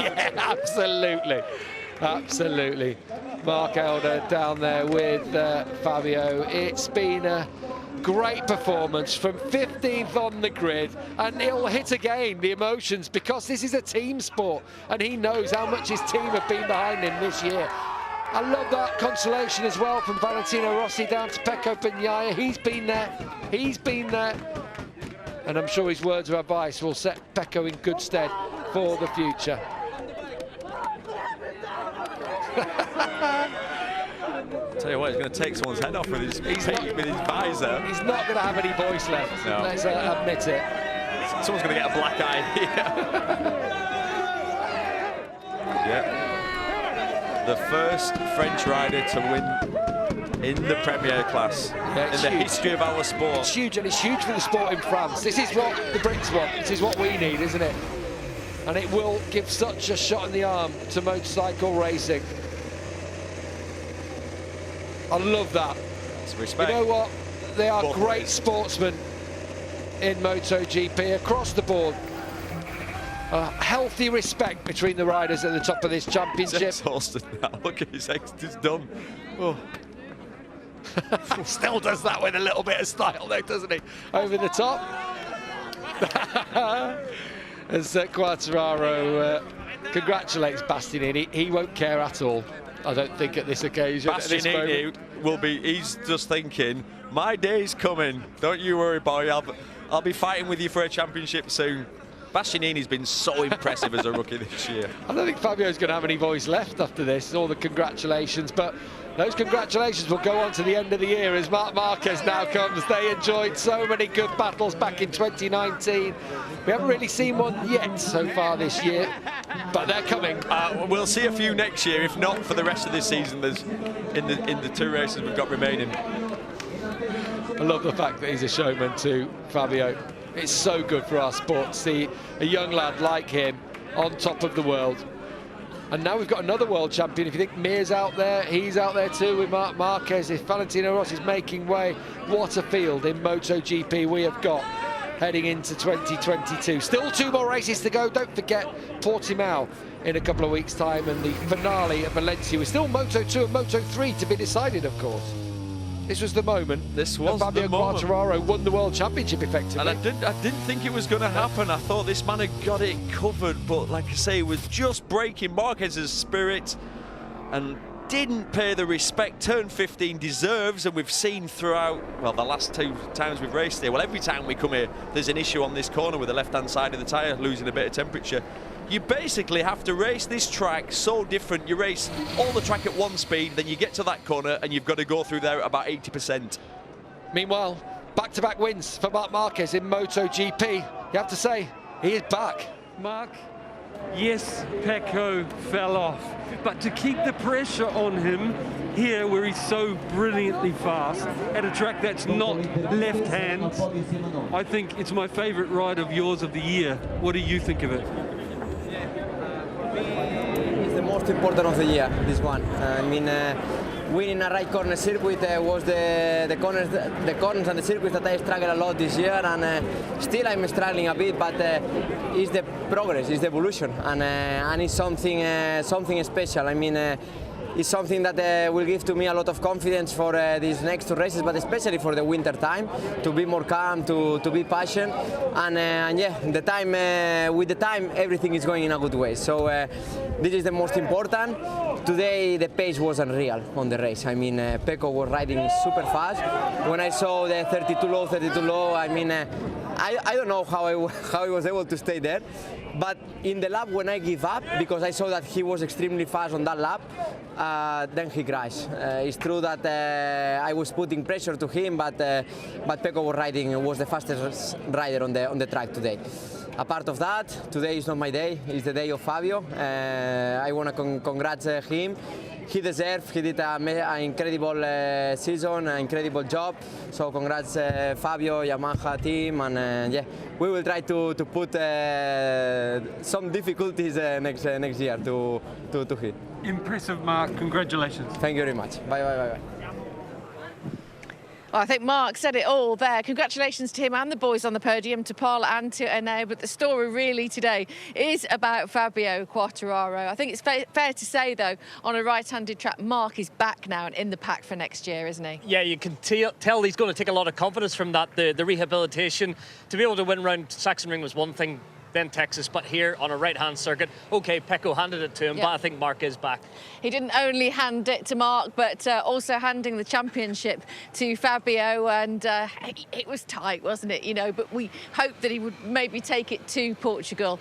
Yeah, absolutely. Absolutely. Mark Elder down there with Fabio. It's been a great performance from 15th on the grid, and he'll hit again the emotions because this is a team sport and he knows how much his team have been behind him this year. I love that consolation as well from Valentino Rossi down to Pecco Bagnaia. He's been there, and I'm sure his words of advice will set Pecco in good stead for the future. Tell you what, he's going to take someone's head off with his visor. He's not going to have any voice left, no. Let's admit it. Someone's going to get a black eye here. Yeah. The first French rider to win in the Premier class in the history of our sport. It's huge, and it's huge for the sport in France. This is what the Brits want. This is what we need, isn't it? And it will give such a shot in the arm to motorcycle racing. I love that. Respect. You know what? They are Both great ways. sportsmen in MotoGP across the board. A healthy respect between the riders at the top of this championship. He's exhausted now. Look at his ex, he's done. Oh. Still does that with a little bit of style though, doesn't he? Over the top. As Quartararo congratulates Bastianini. He won't care at all, I don't think, at this occasion. Bastianini will be, he's just thinking, my day's coming. Don't you worry, boy. I'll be fighting with you for a championship soon. Bastianini's been so impressive as a rookie this year. I don't think Fabio's going to have any voice left after this, all the congratulations, but those congratulations will go on to the end of the year as Marc Marquez now comes. They enjoyed so many good battles back in 2019. We haven't really seen one yet so far this year, but they're coming. We'll see a few next year, if not for the rest of this season. There's in the two races we've got remaining. I love the fact that he's a showman too, Fabio. It's so good for our sport to see a young lad like him on top of the world. And now we've got another world champion. If you think Mir's out there, he's out there too with Marc Marquez. If Valentino Rossi is making way, what a field in MotoGP we have got heading into 2022. Still 2 more races to go. Don't forget Portimao in a couple of weeks' time, and the finale at Valencia. We're still Moto2 and Moto3 to be decided, of course. This was the moment. This was Fabio the moment. Quartararo won the world championship effectively. And I didn't think it was going to happen. I thought this man had got it covered, but like I say, it was just breaking Marquez's spirit and didn't pay the respect Turn 15 deserves. And we've seen throughout, well, the last 2 times we've raced here, well, every time we come here, there's an issue on this corner with the left-hand side of the tyre losing a bit of temperature. You basically have to race this track so different. You race all the track at 1 speed, then you get to that corner and you've got to go through there at about 80%. Meanwhile, back-to-back wins for Marc Marquez in MotoGP. You have to say, he is back. Mark, yes, Pecco fell off, but to keep the pressure on him here where he's so brilliantly fast at a track that's not left hand, I think it's my favorite ride of yours of the year. What do you think of it? It's the most important of the year, this one. I mean, winning a right corner circuit was the corners and the circuits that I struggled a lot this year, and still I'm struggling a bit, but it's the progress, it's the evolution, and it's something special. I mean, it's something that will give to me a lot of confidence for these next 2 races, but especially for the winter time, to be more calm, to be patient, and yeah, with the time everything is going in a good way. So this is the most important. Today the pace was unreal on the race. I mean, Pecco was riding super fast. When I saw the 32 low, I mean, I don't know how I was able to stay there, but in the lap when I give up, because I saw that he was extremely fast on that lap, then he crashed. It's true that I was putting pressure to him, but Pecco was the fastest rider on the track today. Apart of that, today is not my day, it's the day of Fabio. I want to congratulate him. He deserved, he did an incredible season, an incredible job. So congrats Fabio, Yamaha team, and yeah, we will try to put some difficulties next year to hit. Impressive, Mark. Congratulations. Thank you very much. Bye, bye, bye, bye. Well, I think Mark said it all there. Congratulations to him and the boys on the podium, to Paul and to Ene. But the story really today is about Fabio Quartararo. I think it's fair to say, though, on a right-handed track, Mark is back now and in the pack for next year, isn't he? Yeah, you can tell he's going to take a lot of confidence from that. The rehabilitation, to be able to win around Sachsenring was one thing, then Texas, but here on a right-hand circuit, okay, Pecco handed it to him, but I think Mark is back. He didn't only hand it to Mark, but also handing the championship to Fabio, and it was tight, wasn't it? You know, but we hoped that he would maybe take it to Portugal.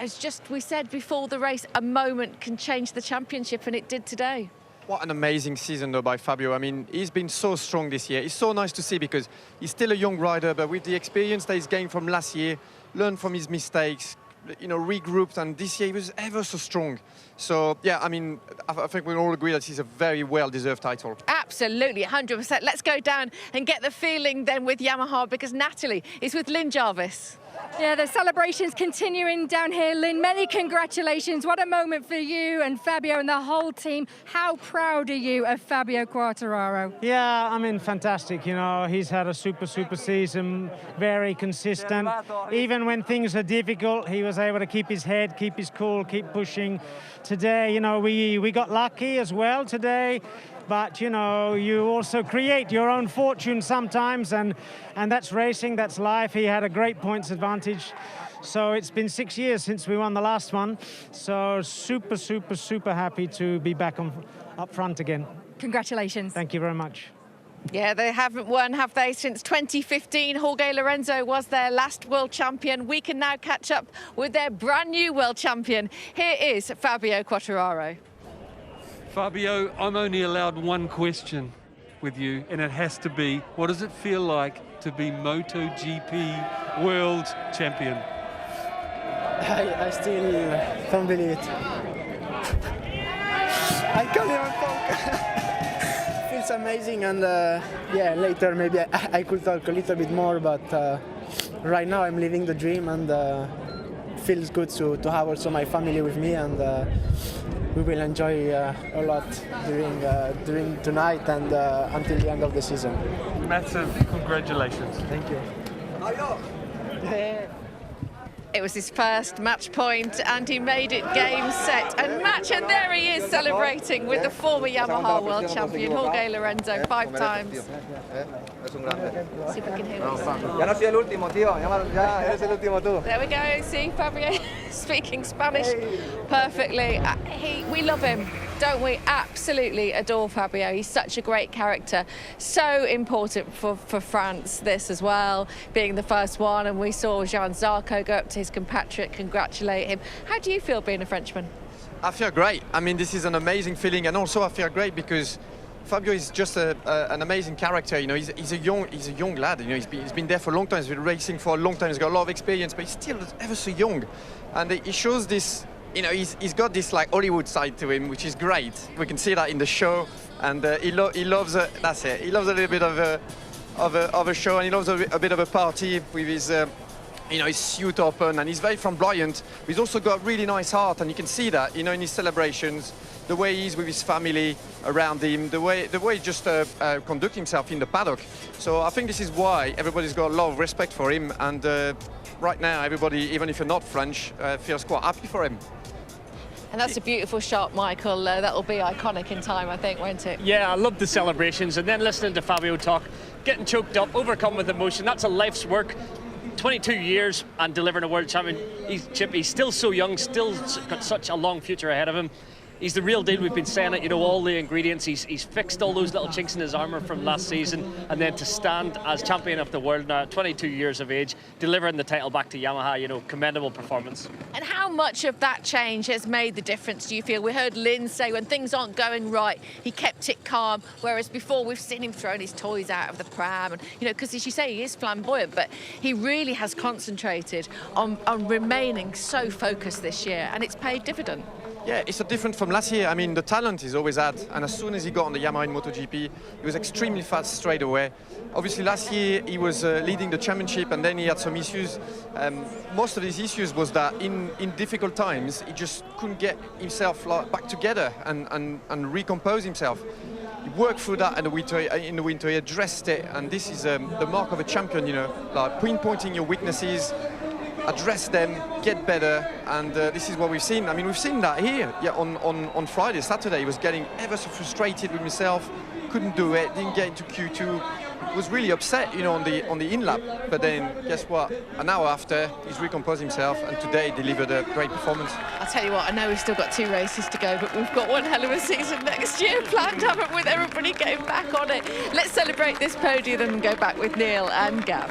As just we said before the race, a moment can change the championship, and it did today. What an amazing season, though, by Fabio. I mean, he's been so strong this year. It's so nice to see because he's still a young rider, but with the experience that he's gained from last year, learned from his mistakes, you know, regrouped, and this year he was ever so strong. So, yeah, I mean, I think we all agree that he's a very well-deserved title. Absolutely, 100%. Let's go down and get the feeling then with Yamaha, because Natalie is with Lynn Jarvis. Yeah, the celebrations continuing down here. Lynn, many congratulations. What a moment for you and Fabio and the whole team. How proud are you of Fabio Quartararo? Yeah, I mean, fantastic. You know, he's had a super season, very consistent. Even when things are difficult, he was able to keep his head, keep his cool, keep pushing. Today, you know, we got lucky as well today. But, you know, you also create your own fortune sometimes, and that's racing, that's life. He had a great points advantage. So it's been 6 years since we won the last one. So super happy to be back up front again. Congratulations. Thank you very much. Yeah, they haven't won, have they, since 2015. Jorge Lorenzo was their last world champion. We can now catch up with their brand new world champion. Here is Fabio Quartararo. Fabio, I'm only allowed one question with you, and it has to be, what does it feel like to be MotoGP world champion? I still don't believe it. I can't even talk. Feels amazing, and yeah, later maybe I could talk a little bit more, but right now I'm living the dream, and feels good to have also my family with me, and we will enjoy a lot during tonight and until the end of the season. Massive congratulations. Thank you. It was his first match point, and he made it game, set and match, and there he is celebrating with the former Yamaha world champion Jorge Lorenzo 5 times. See if we can hear what he's saying. There we go, see Fabio speaking Spanish perfectly. We love him, don't we? Absolutely adore Fabio. He's such a great character. So important for France, this as well, being the first one. And we saw Jean Zarco go up to his compatriot, congratulate him. How do you feel being a Frenchman? I feel great. I mean, this is an amazing feeling, and also I feel great because Fabio is just an amazing character. You know, he's a young lad. You know, he's been there for a long time. He's been racing for a long time. He's got a lot of experience, but he's still ever so young, and he shows this. You know, he's got this like Hollywood side to him, which is great. We can see that in the show, and he loves that's it. He loves a little bit of a show, and he loves a bit of a party with his. You know, his suit open, and he's very flamboyant. He's also got a really nice heart, and you can see that, you know, in his celebrations, the way he is with his family around him, the way he just conducts himself in the paddock. So I think this is why everybody's got a lot of respect for him, and right now everybody, even if you're not French, feels quite happy for him. And that's a beautiful shot, Michael. That'll be iconic in time, I think, won't it? Yeah, I love the celebrations, and then listening to Fabio talk, getting choked up, overcome with emotion. That's a life's work. 22 years and delivering a world championship. He's still so young, still got such a long future ahead of him. He's the real deal. We've been saying it, you know, all the ingredients. He's fixed all those little chinks in his armour from last season, and then to stand as champion of the world now at 22 years of age, delivering the title back to Yamaha, you know, commendable performance. And how much of that change has made the difference, do you feel? We heard Lynn say when things aren't going right, he kept it calm, whereas before we've seen him throwing his toys out of the pram, and, you know, because as you say, he is flamboyant, but he really has concentrated on remaining so focused this year, and it's paid dividend. Yeah, it's different from last year. I mean, the talent he's always had, and as soon as he got on the Yamaha in MotoGP, he was extremely fast straight away. Obviously, last year he was leading the championship, and then he had some issues. Most of his issues was that in difficult times, he just couldn't get himself back together and recompose himself. worked through that in the winter, he addressed it, and this is the mark of a champion, you know, like pinpointing your weaknesses, address them, get better, and this is what we've seen. I mean, we've seen that here, yeah, on Friday, Saturday. He was getting ever so frustrated with himself, couldn't do it, didn't get into Q2, was really upset, you know, on the in lap. But then, guess what? An hour after, he's recomposed himself, and today delivered a great performance. I'll tell you what, I know we've still got 2 races to go, but we've got one hell of a season next year planned, haven't we, with everybody getting back on it. Let's celebrate this podium and go back with Neil and Gav.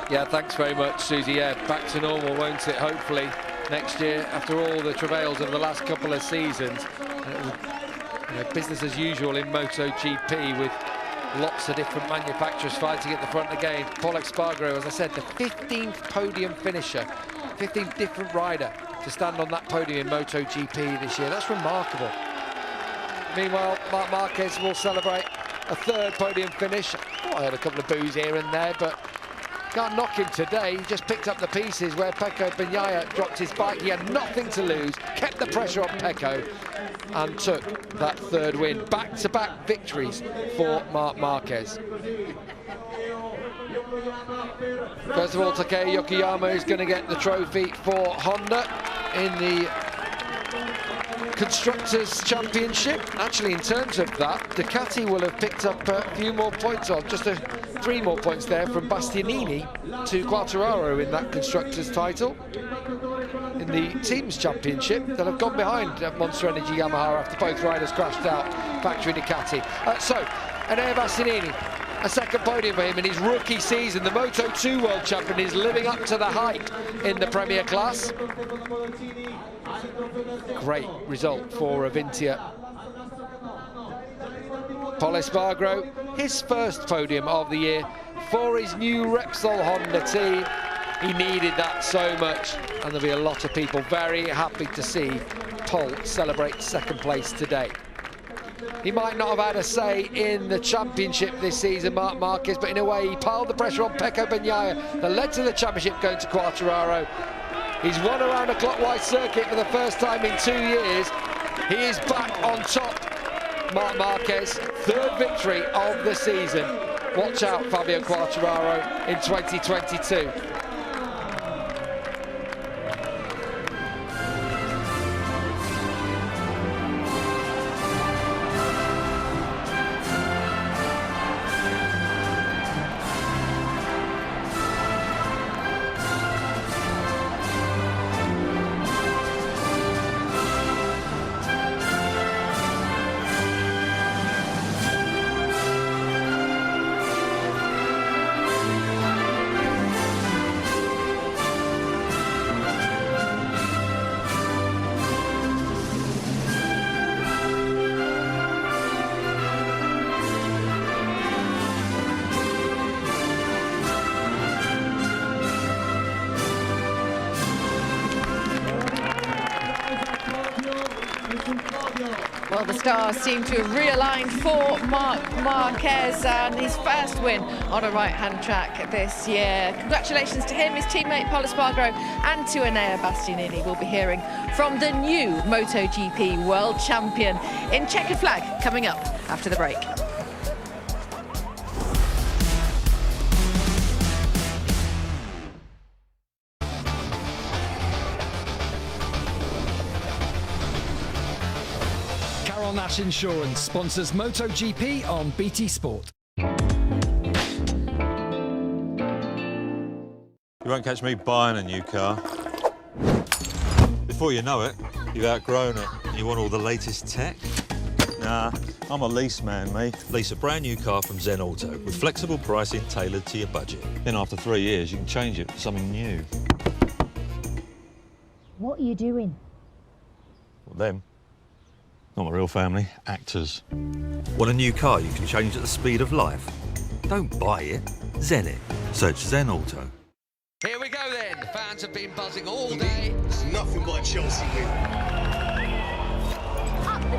Yeah, thanks very much, Susie. Yeah, back to normal, won't it, hopefully, next year, after all the travails of the last couple of seasons. You know, business as usual in MotoGP, with lots of different manufacturers fighting at the front again. Paul Espargaro, as I said, the 15th podium finisher, 15th different rider to stand on that podium in MotoGP this year. That's remarkable. Meanwhile, Marc Marquez will celebrate a 3rd podium finish. Oh, I heard a couple of boos here and there, but can't knock him today. He just picked up the pieces where Pecco Bagnaia dropped his bike. He had nothing to lose, kept the pressure on Pecco, and took that 3rd win. Back-to-back victories for Marc Marquez. First of all, Takeo Yokoyama is going to get the trophy for Honda in the Constructors' Championship. Actually, in terms of that, Ducati will have picked up a few more points on, just 3 more points there from Bastianini to Quartararo in that Constructors' title. In the Teams' Championship, they'll have gone behind Monster Energy Yamaha after both riders crashed out, factory Ducati. So, Enea Bastianini, a 2nd podium for him in his rookie season. The Moto2 World Champion is living up to the hype in the Premier class. Great result for Avintia. Paul Espargaro, his 1st podium of the year for his new Repsol Honda team. He needed that so much, and there'll be a lot of people very happy to see Paul celebrate 2nd place today. He might not have had a say in the championship this season, Marc Marquez, but in a way he piled the pressure on Pecco Bagnaia that led to the championship going to Quartararo. He's won around a clockwise circuit for the first time in 2 years. He is back on top, Marc Marquez, 3rd victory of the season. Watch out, Fabio Quartararo in 2022. Well, the stars seem to have realigned for Marc Marquez and his 1st win on a right-hand track this year. Congratulations to him, his teammate Paul Espargaro, and to Enea Bastianini. We'll be hearing from the new MotoGP World Champion in Checkered Flag coming up after the break. Nash Insurance sponsors MotoGP on BT Sport. You won't catch me buying a new car. Before you know it, you've outgrown it and you want all the latest tech. Nah, I'm a lease man, mate. Lease a brand new car from Zen Auto with flexible pricing tailored to your budget. Then after 3 years, you can change it for something new. What are you doing? Well, them. Not my real family, actors. Want a new car you can change at the speed of life? Don't buy it, Zen it. Search Zen Auto. Here we go then. The fans have been buzzing all day. It's nothing but a Chelsea win. Up the